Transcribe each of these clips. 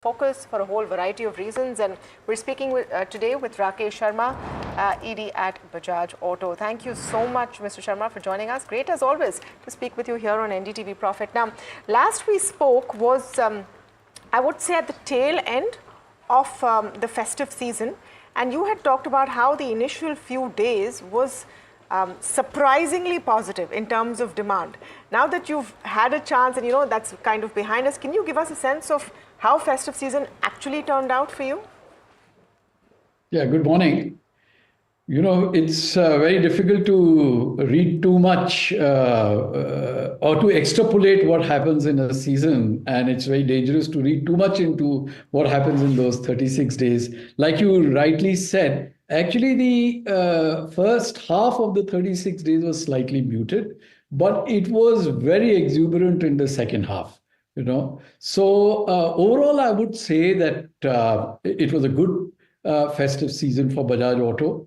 focus for a whole variety of reasons, and we're speaking today with Rakesh Sharma, ED at Bajaj Auto. Thank you so much, Mr. Sharma, for joining us. Great as always to speak with you here on NDTV Profit. Now, last we spoke was, I would say, at the tail end of the festive season, and you had talked about how the initial few days was surprisingly positive in terms of demand. Now that you've had a chance and that's kind of behind us, can you give us a sense of how festive season actually turned out for you? Yeah, good morning. It's very difficult to read too much or to extrapolate what happens in a season. And it's very dangerous to read too much into what happens in those 36 days. Like you rightly said, actually the first half of the 36 days was slightly muted, but it was very exuberant in the second half. So overall, I would say that it was a good festive season for Bajaj Auto.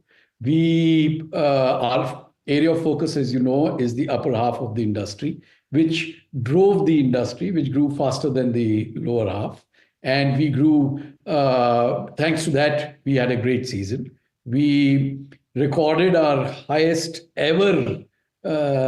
Our area of focus, as you know, is the upper half of the industry, which drove the industry, which grew faster than the lower half. And we grew, thanks to that, we had a great season. We recorded our highest ever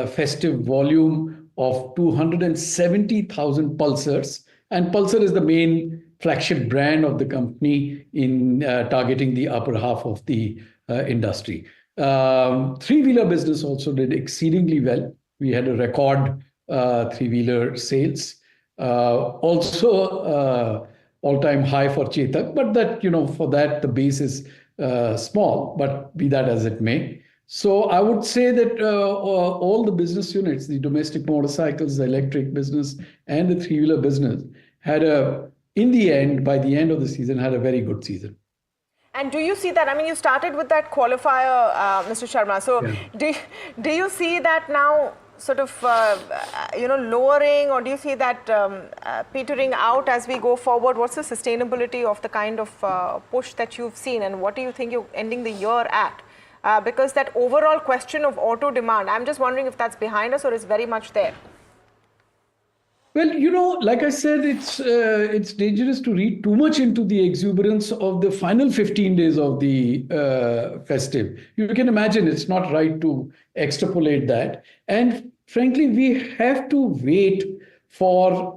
festive volume of 270,000 Pulsars. And Pulsar is the main flagship brand of the company in targeting the upper half of the industry. Three-wheeler business also did exceedingly well. We had a record three-wheeler sales. Also all-time high for Chetak, but that, for that the base is small, but be that as it may. So I would say that all the business units, the domestic motorcycles, the electric business, and the three-wheeler business had by the end of the season, had a very good season. And do you see that? I mean, you started with that qualifier, Mr. Sharma. So yeah. Do you see that now sort of, lowering, or do you see that petering out as we go forward? What's the sustainability of the kind of push that you've seen, and what do you think you're ending the year at? Because that overall question of auto demand, I'm just wondering if that's behind us or is very much there. Well, like I said, it's dangerous to read too much into the exuberance of the final 15 days of the festive. You can imagine it's not right to extrapolate that. And frankly, we have to wait for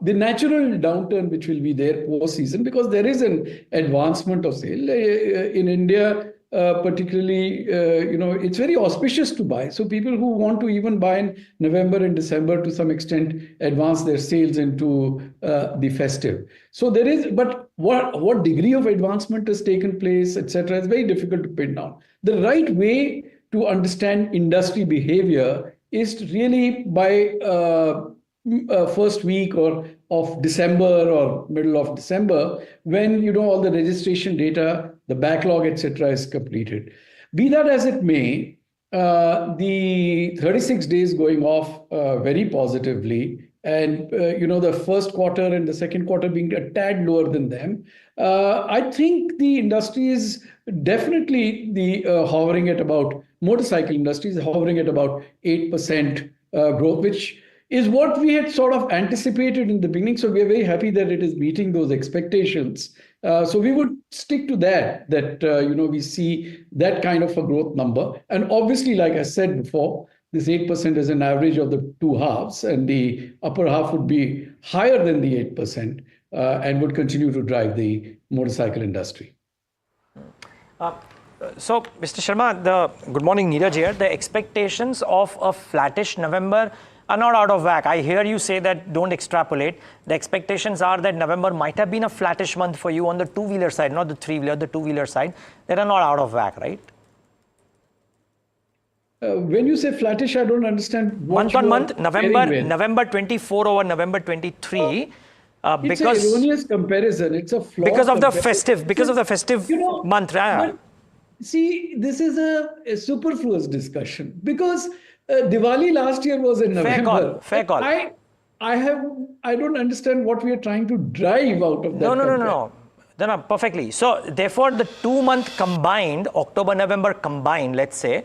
the natural downturn which will be there post-season, because there is an advancement of sale. In India, particularly, it's very auspicious to buy. So people who want to even buy in November and December to some extent advance their sales into the festive. So there is, but what degree of advancement has taken place, etc., is very difficult to pin down. The right way to understand industry behavior is really by first week of December or middle of December, when all the registration data, the backlog, etc., is completed. Be that as it may, the 36 days going off very positively, and the first quarter and the second quarter being a tad lower than them, I think the industry is definitely hovering at about, motorcycle industry is hovering at about 8% growth, which is what we had sort of anticipated in the beginning. So we are very happy that it is meeting those expectations. So we would stick to that we see that kind of a growth number. And obviously, like I said before, this 8% is an average of the two halves, and the upper half would be higher than the 8% and would continue to drive the motorcycle industry. So, Mr. Sharma, good morning, Neeraj here. The expectations of a flattish November are not out of whack. I hear you say that don't extrapolate. The expectations are that November might have been a flattish month for you on the two-wheeler side, not the three-wheeler, the two-wheeler side. They are not out of whack, right? When you say flattish, I don't understand. Month on month, November 24 over November 23. It's an erroneous comparison. It's a flawed because of the festive month. But see, this is a superfluous discussion, because Diwali last year was in November. Fair call. I don't understand what we are trying to drive out of that. No. No, perfectly. So therefore, the 2-month combined, October, November combined, let's say,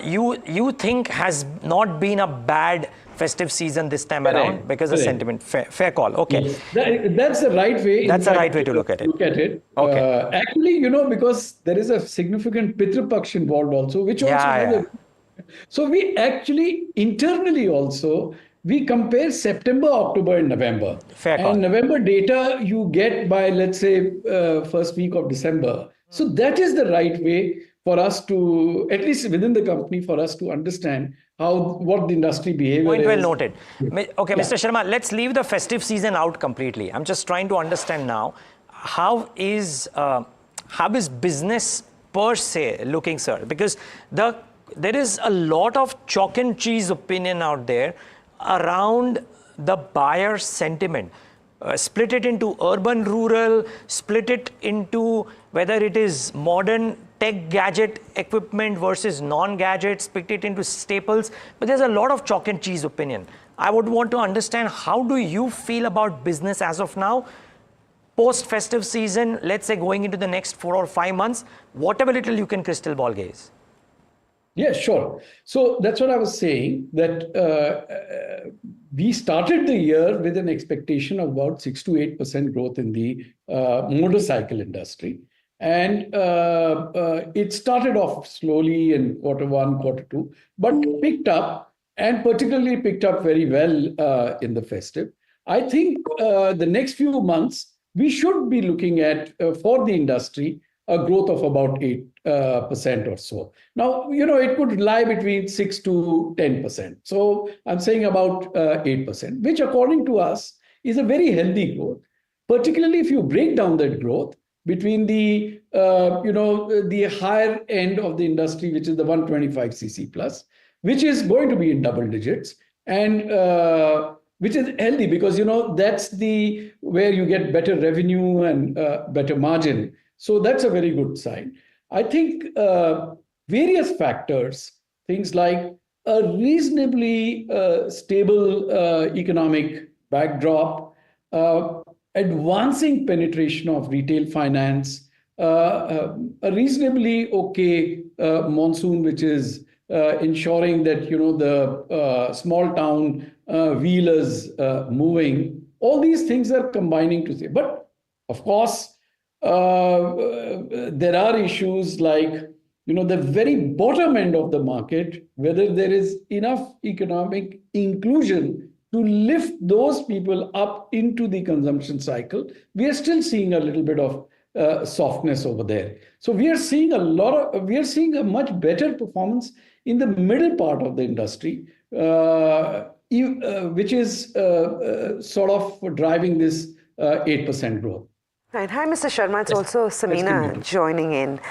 you think has not been a bad festive season this time around because of sentiment. Fair call. Okay. Yes. That's the right way. That's the right way to look at it. Okay. Actually, because there is a significant Pitru Paksh involved also, which also has a. So we actually internally also we compare September, October, and November. Fair call. And November data you get by, let's say, first week of December. So that is the right way for us to, at least within the company, for us to understand what the industry behavior Point is. well noted. Okay, Mr. Sharma, let's leave the festive season out completely. I'm just trying to understand now, how is business per se looking, sir? Because there is a lot of chalk and cheese opinion out there around the buyer sentiment. Split it into urban, rural, split it into whether it is modern tech gadget equipment versus non-gadget, split it into staples. But there's a lot of chalk and cheese opinion. I would want to understand, how do you feel about business as of now? Post-festive season, let's say going into the next 4 or 5 months, whatever little you can crystal ball gaze. Yeah, sure. So that's what I was saying, that we started the year with an expectation of about 6 to 8% growth in the motorcycle industry. And it started off slowly in quarter one, quarter two, but picked up, and particularly picked up very well in the festive. I think the next few months, we should be looking at, for the industry, a growth of about 8% or so. Now, it could lie between 6 to 10%. So I'm saying about 8%, which according to us is a very healthy growth, particularly if you break down that growth between the, the higher end of the industry, which is the 125cc plus, which is going to be in double digits, and which is healthy because, that's where you get better revenue and better margin. So that's a very good sign. I think various factors, things like a reasonably stable economic backdrop, advancing penetration of retail finance, a reasonably okay monsoon, which is ensuring that, the small town wheelers moving, all these things are combining to say. But of course, there are issues like, the very bottom end of the market, whether there is enough economic inclusion to lift those people up into the consumption cycle. We are still seeing a little bit of softness over there. So we are seeing a much better performance in the middle part of the industry, which is sort of driving this 8% growth. Right. Hi, Mr. Sharma. It's also Samina joining in.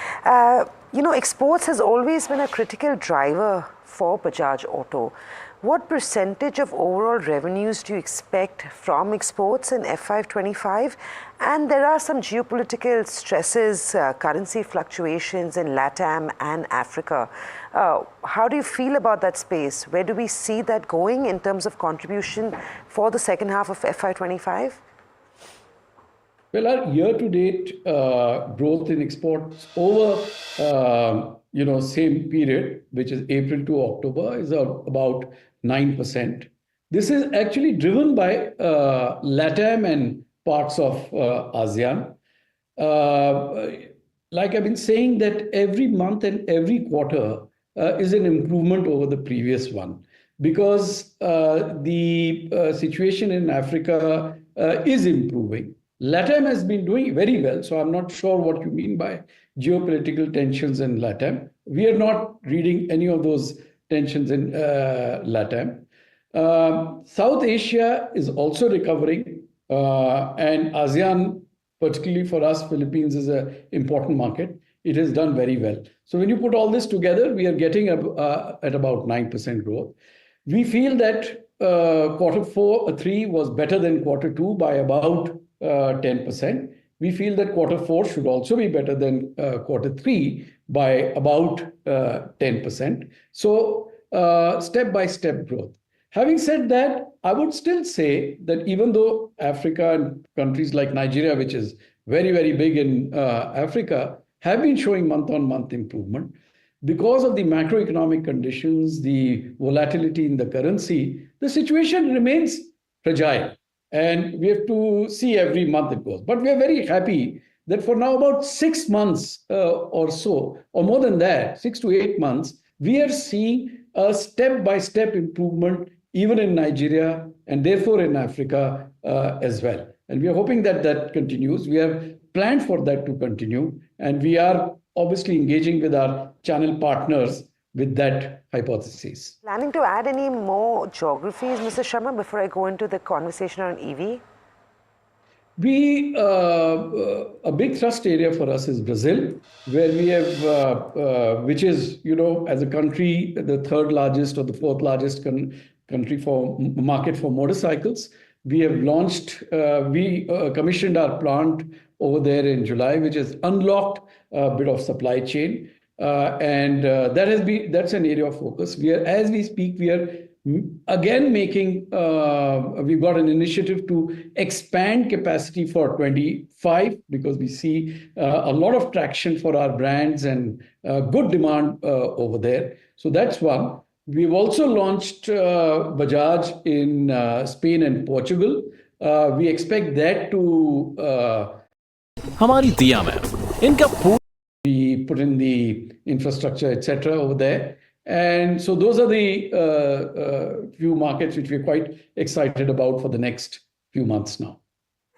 Exports has always been a critical driver for Bajaj Auto. What percentage of overall revenues do you expect from exports in FY25? And there are some geopolitical stresses, currency fluctuations in LATAM and Africa. How do you feel about that space? Where do we see that going in terms of contribution for the second half of FY25? Well, our year-to-date growth in exports over, same period, which is April to October, is about 9%. This is actually driven by LATAM and parts of ASEAN. Like I've been saying, that every month and every quarter is an improvement over the previous one, because the situation in Africa is improving. LATAM has been doing very well, so I'm not sure what you mean by geopolitical tensions in LATAM. We are not reading any of those tensions in LATAM. South Asia is also recovering, and ASEAN, particularly for us, Philippines is an important market. It has done very well. So when you put all this together, we are getting at about 9% growth. We feel that quarter 3 was better than quarter 2 by about 10%. We feel that quarter 4 should also be better than quarter 3 by about 10%. So step-by-step growth. Having said that, I would still say that even though Africa and countries like Nigeria, which is very, very big in Africa, have been showing month-on-month improvement, because of the macroeconomic conditions, the volatility in the currency, the situation remains fragile. And we have to see every month it goes. But we are very happy that for now, about 6 months or so, or more than that, 6 to 8 months, we are seeing a step-by-step improvement even in Nigeria and therefore in Africa as well. And we are hoping that that continues. We have planned for that to continue. And we are obviously engaging with our channel partners with that hypothesis. Planning to add any more geographies, Mr. Sharma, before I go into the conversation on EV? A big thrust area for us is Brazil, where we have, which is, as a country, the third largest or the fourth largest country for market for motorcycles. We have launched, we commissioned our plant over there in July, which has unlocked a bit of supply chain. That's an area of focus. As we speak, we are again we've got an initiative to expand capacity for 25 because we see a lot of traction for our brands and good demand over there. So that's one. We've also launched Bajaj in Spain and Portugal. We expect that to be put in the infrastructure, etc. over there. And so those are the few markets which we're quite excited about for the next few months now.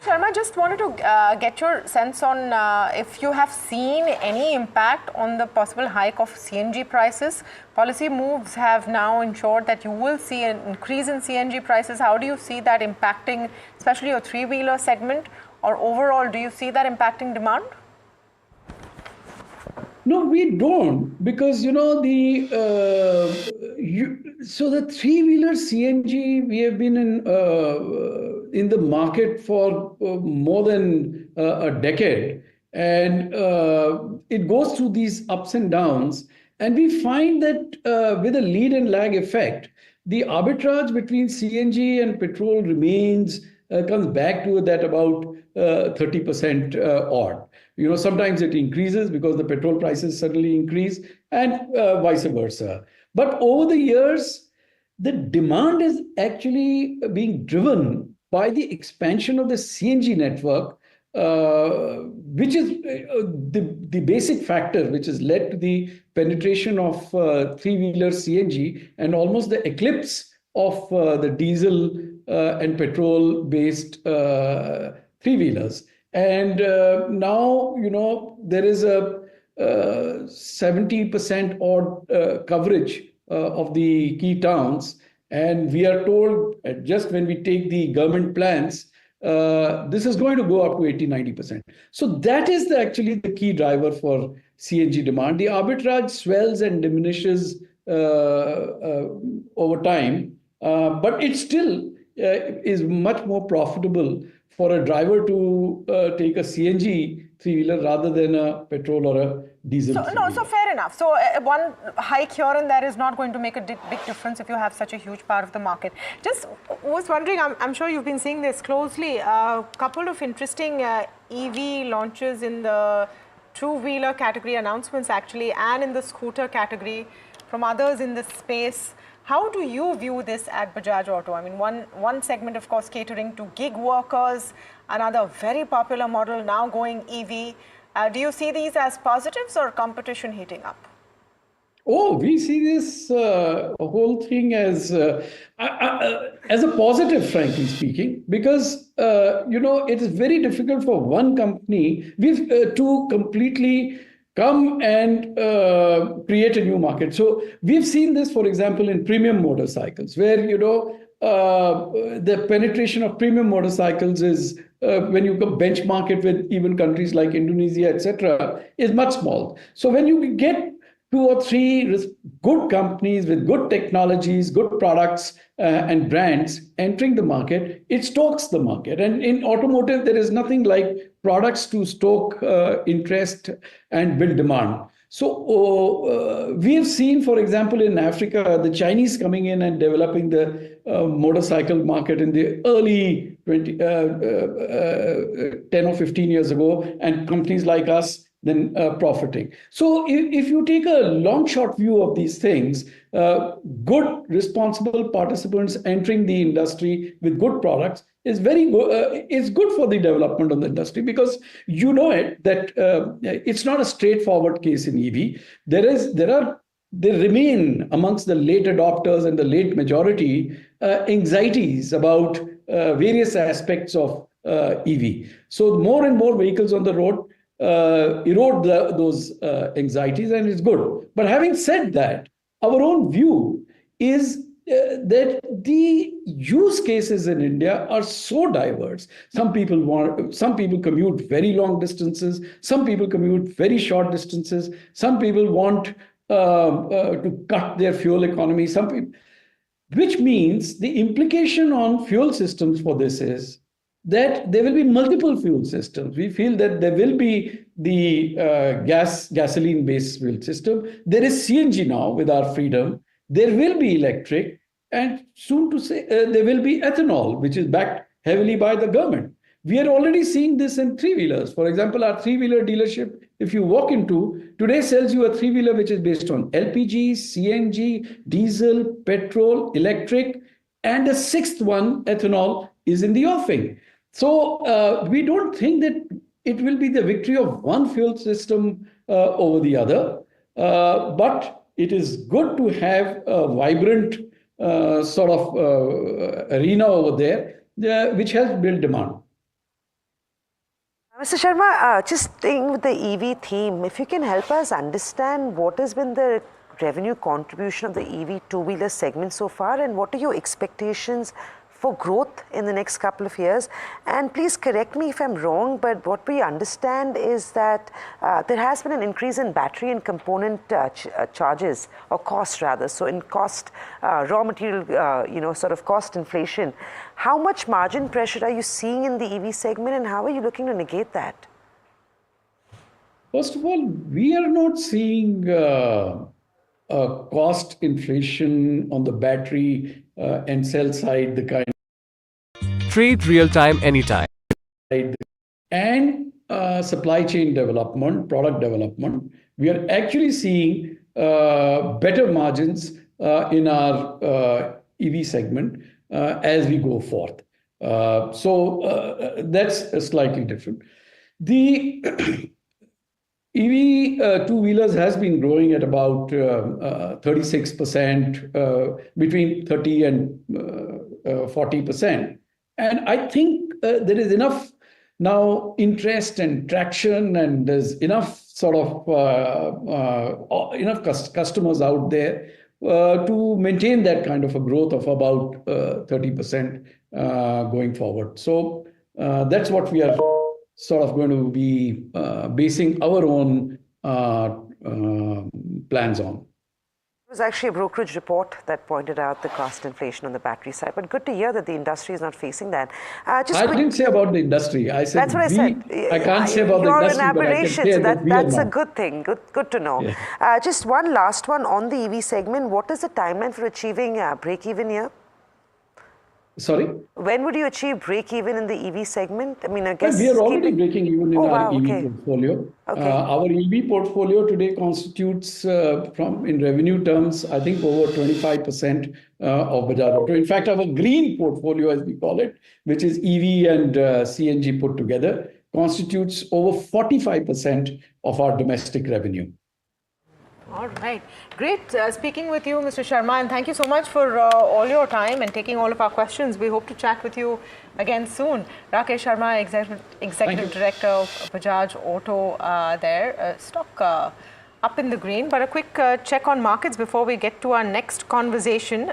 Sharma, just wanted to get your sense on if you have seen any impact on the possible hike of CNG prices. Policy moves have now ensured that you will see an increase in CNG prices. How do you see that impacting, especially your three-wheeler segment, or overall, do you see that impacting demand? No, we don't, because the three-wheeler CNG, we have been in the market for more than a decade, and it goes through these ups and downs, and we find that with a lead and lag effect, the arbitrage between CNG and petrol comes back to that about 30% odd. Sometimes it increases because the petrol prices suddenly increase and vice versa. But over the years, the demand is actually being driven by the expansion of the CNG network, which is the basic factor which has led to the penetration of three-wheeler CNG and almost the eclipse of the diesel and petrol-based three-wheelers. And now, there is a 70% odd coverage of the key towns. And we are told just when we take the government plans, this is going to go up to 80-90%. So that is actually the key driver for CNG demand. The arbitrage swells and diminishes over time, but it still is much more profitable for a driver to take a CNG three-wheeler rather than a petrol or a diesel three-wheeler. So fair enough. So one hike here and there is not going to make a big difference if you have such a huge part of the market. Just was wondering, I'm sure you've been seeing this closely, a couple of interesting EV launches in the two-wheeler category announcements actually, and in the scooter category from others in this space. How do you view this at Bajaj Auto? I mean, one segment, of course, catering to gig workers, another very popular model now going EV. Do you see these as positives or competition heating up? Oh, we see this whole thing as a positive, frankly speaking, because, it is very difficult for one company to completely come and create a new market. So we've seen this, for example, in premium motorcycles, where, the penetration of premium motorcycles is, when you benchmark it with even countries like Indonesia, etc., is much small. So when you get 2 or 3 good companies with good technologies, good products and brands entering the market, it stokes the market. And in automotive, there is nothing like products to stoke interest and build demand. So we have seen, for example, in Africa, the Chinese coming in and developing the motorcycle market in the early 10 or 15 years ago, and companies like us then profiting. So if you take a long shot view of these things, good responsible participants entering the industry with good products is very good. It's good for the development of the industry, because you know it that it's not a straightforward case in EV. There remain amongst the late adopters and the late majority anxieties about various aspects of EV. So more and more vehicles on the road erode those anxieties, and it's good. But having said that, our own view is that the use cases in India are so diverse. Some people commute very long distances. Some people commute very short distances. Some people want to cut their fuel economy. Some people, which means the implication on fuel systems for this is that there will be multiple fuel systems. We feel that there will be the gasoline-based fuel system. There is CNG now with our freedom. There will be electric, and soon to say there will be ethanol, which is backed heavily by the government. We are already seeing this in three-wheelers. For example, our three-wheeler dealership, if you walk into, today sells you a three-wheeler which is based on LPG, CNG, diesel, petrol, electric, and a sixth one, ethanol, is in the offing. So we don't think that it will be the victory of one fuel system over the other, but it is good to have a vibrant sort of arena over there, which helps build demand. Mr. Sharma, just staying with the EV theme, if you can help us understand what has been the revenue contribution of the EV two-wheeler segment so far, and what are your expectations for growth in the next couple of years? And please correct me if I'm wrong, but what we understand is that there has been an increase in battery and component charges, or cost rather. So in cost, raw material, sort of cost inflation. How much margin pressure are you seeing in the EV segment, and how are you looking to negate that? First of all, we are not seeing cost inflation on the battery and cell side, the kind Trade real time anytime. and supply chain development, product development. We are actually seeing better margins in our EV segment as we go forth. So that's slightly different. The EV two-wheelers has been growing at about 36%, between 30 and 40%. And I think there is enough now interest and traction, and there's enough sort of enough customers out there to maintain that kind of a growth of about 30% going forward. So that's what we are sort of going to be basing our own plans on. It was actually a brokerage report that pointed out the cost inflation on the battery side, but good to hear that the industry is not facing that. I didn't say about the industry. I said that's what I said. I can't say about the industry, You're an aberration, but I can say so that's a not. good thing. Good to know. Yeah. Just one last one on the EV segment. What is the timeline for achieving break-even here? Sorry? When would you achieve break-even in the EV segment? I mean, I guess we are already breaking even in our EV portfolio. Okay. Our EV portfolio today constitutes, in revenue terms, I think over 25% of Bajaj Auto. In fact, our green portfolio, as we call it, which is EV and CNG put together, constitutes over 45% of our domestic revenue. All right. Great speaking with you, Mr. Sharma, and thank you so much for all your time and taking all of our questions. We hope to chat with you again soon. Rakesh Sharma, Executive Director of Bajaj Auto stock up in the green. But a quick check on markets before we get to our next conversation.